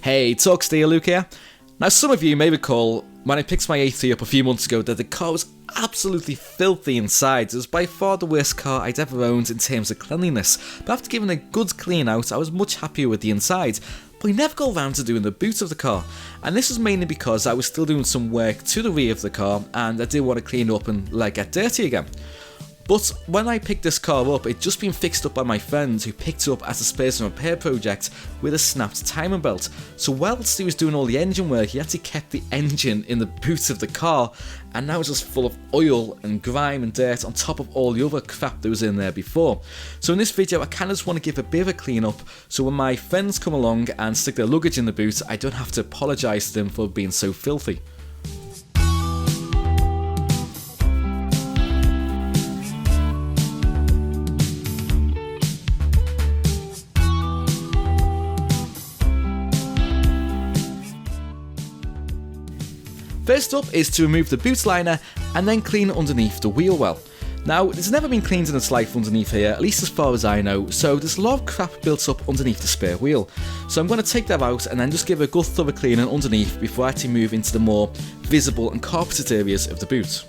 Hey, Talksteer Luke here. Now some of you may recall when I picked my A3 up a few months ago that the car was absolutely filthy inside. It was by far the worst car I'd ever owned in terms of cleanliness, but after giving a good clean out I was much happier with the inside. But I never got around to doing the boot of the car, and this was mainly because I was still doing some work to the rear of the car and I didn't want to clean up and let it get dirty again. But when I picked this car up, it'd just been fixed up by my friend who picked it up as a spares and repair project with a snapped timing belt. So whilst he was doing all the engine work, he actually kept the engine in the boot of the car, and now it's just full of oil and grime and dirt on top of all the other crap that was in there before. So in this video I kind of just want to give a bit of a clean up, so when my friends come along and stick their luggage in the boot, I don't have to apologise to them for being so filthy. First up is to remove the boot liner and then clean underneath the wheel well. Now, it's never been cleaned in its life underneath here, at least as far as I know, so there's a lot of crap built up underneath the spare wheel. So I'm going to take that out and then just give a good thorough cleaning underneath before I actually move into the more visible and carpeted areas of the boot.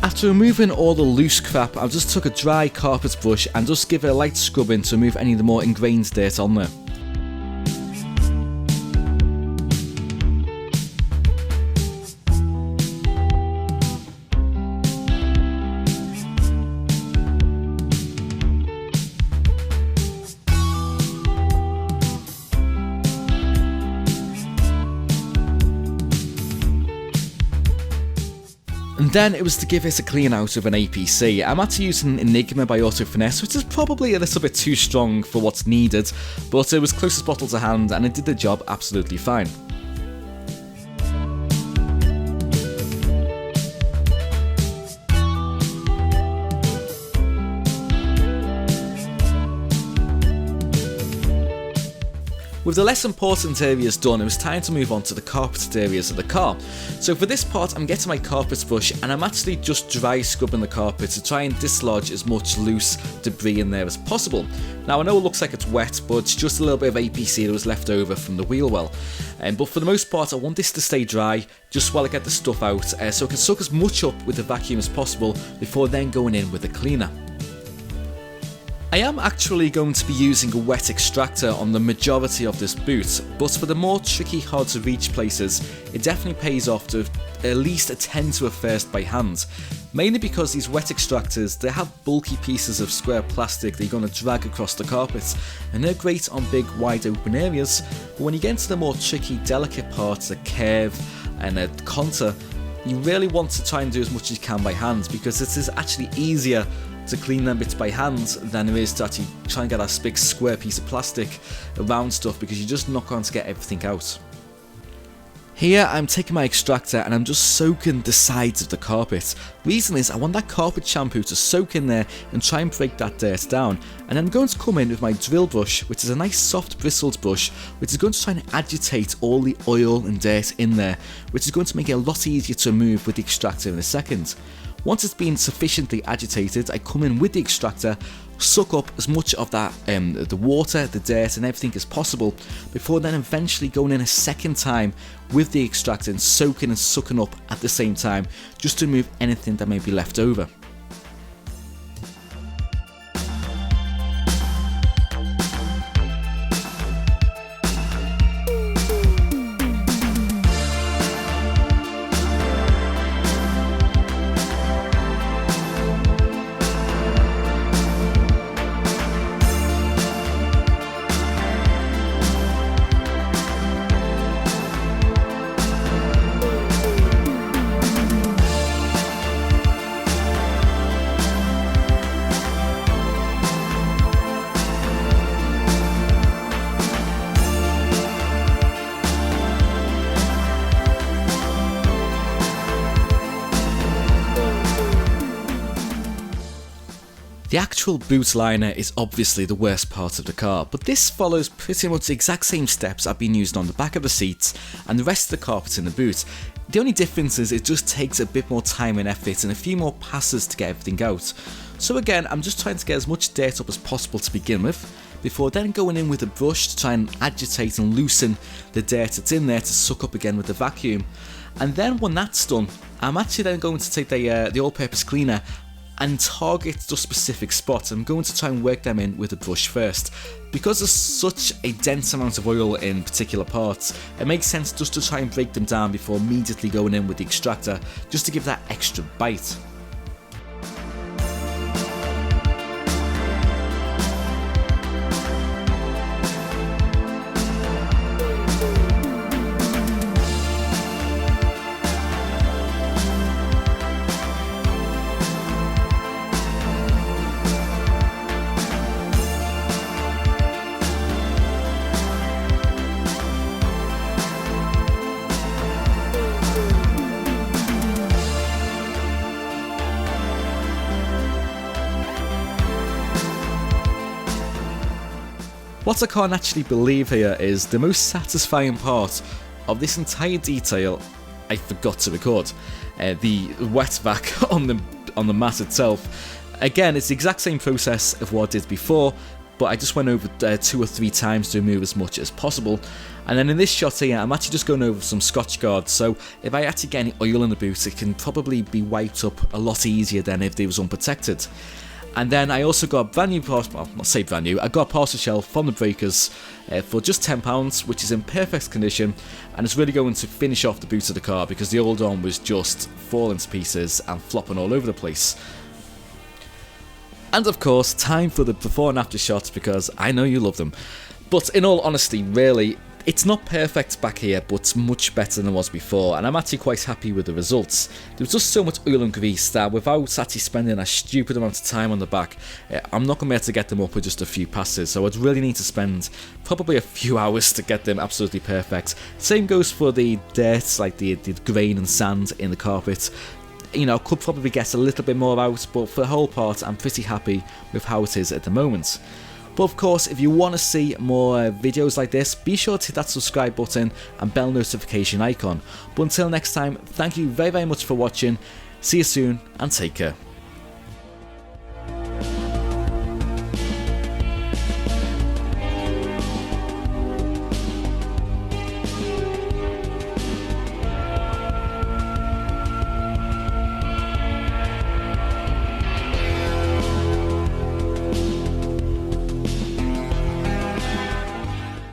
After removing all the loose crap, I just took a dry carpet brush and just give it a light scrubbing to remove any of the more ingrained dirt on there. And then it was to give it a clean out of an APC. I'm actually using Enigma by Auto Finesse, which is probably a little bit too strong for what's needed, but it was closest bottle to hand and it did the job absolutely fine. With the less important areas done, it was time to move on to the carpeted areas of the car. So for this part, I'm getting my carpet brush and I'm actually just dry scrubbing the carpet to try and dislodge as much loose debris in there as possible. Now I know it looks like it's wet, but it's just a little bit of APC that was left over from the wheel well. But for the most part, I want this to stay dry just while I get the stuff out, so I can soak as much up with the vacuum as possible before then going in with the cleaner. I am actually going to be using a wet extractor on the majority of this boot, but for the more tricky, hard to reach places, it definitely pays off to at least attend to it first by hand. Mainly because these wet extractors, they have bulky pieces of square plastic that you're going to drag across the carpet, and they're great on big wide open areas, but when you get into the more tricky, delicate parts that curve and contour, you really want to try and do as much as you can by hand, because it is actually easier to clean them bits by hand than it is to actually try and get that big square piece of plastic around stuff, because you're just not going to get everything out. Here I'm taking my extractor and I'm just soaking the sides of the carpet. Reason is I want that carpet shampoo to soak in there and try and break that dirt down, and I'm going to come in with my drill brush, which is a nice soft bristled brush, which is going to try and agitate all the oil and dirt in there, which is going to make it a lot easier to remove with the extractor in a second. Once it's been sufficiently agitated, I come in with the extractor, suck up as much of that, the water, the dirt and everything as possible, before then eventually going in a second time with the extractor and soaking and sucking up at the same time, just to remove anything that may be left over. The actual boot liner is obviously the worst part of the car, but this follows pretty much the exact same steps I've been using on the back of the seats and the rest of the carpet in the boot. The only difference is it just takes a bit more time and effort and a few more passes to get everything out. So again, I'm just trying to get as much dirt up as possible to begin with, before then going in with a brush to try and agitate and loosen the dirt that's in there to suck up again with the vacuum. And then when that's done, I'm actually then going to take the all-purpose cleaner and target the specific spots. I'm going to try and work them in with a brush first. Because there's such a dense amount of oil in particular parts, it makes sense just to try and break them down before immediately going in with the extractor, just to give that extra bite. What I can't actually believe here is the most satisfying part of this entire detail I forgot to record. The wet vac on the mat itself. Again, it's the exact same process of what I did before, but I just went over 2 or 3 times to remove as much as possible. And then in this shot here, I'm actually just going over some Scotch Guard, so if I actually get any oil in the boot, it can probably be wiped up a lot easier than if they was unprotected. And then I also got a brand new parcel, well, not say brand new, I got a parcel shell from the breakers for just £10, which is in perfect condition, and it's really going to finish off the boot of the car because the old one was just falling to pieces and flopping all over the place. And of course, time for the before and after shots because I know you love them. But in all honesty, really, it's not perfect back here, but it's much better than it was before, and I'm actually quite happy with the results. There was just so much oil and grease that without actually spending a stupid amount of time on the back, I'm not going to be able to get them up with just a few passes, so I'd really need to spend probably a few hours to get them absolutely perfect. Same goes for the dirt, like the grain and sand in the carpet. You know, could probably get a little bit more out, but for the whole part, I'm pretty happy with how it is at the moment. But of course, if you want to see more videos like this, be sure to hit that subscribe button and bell notification icon. But until next time, thank you very much for watching, see you soon and take care.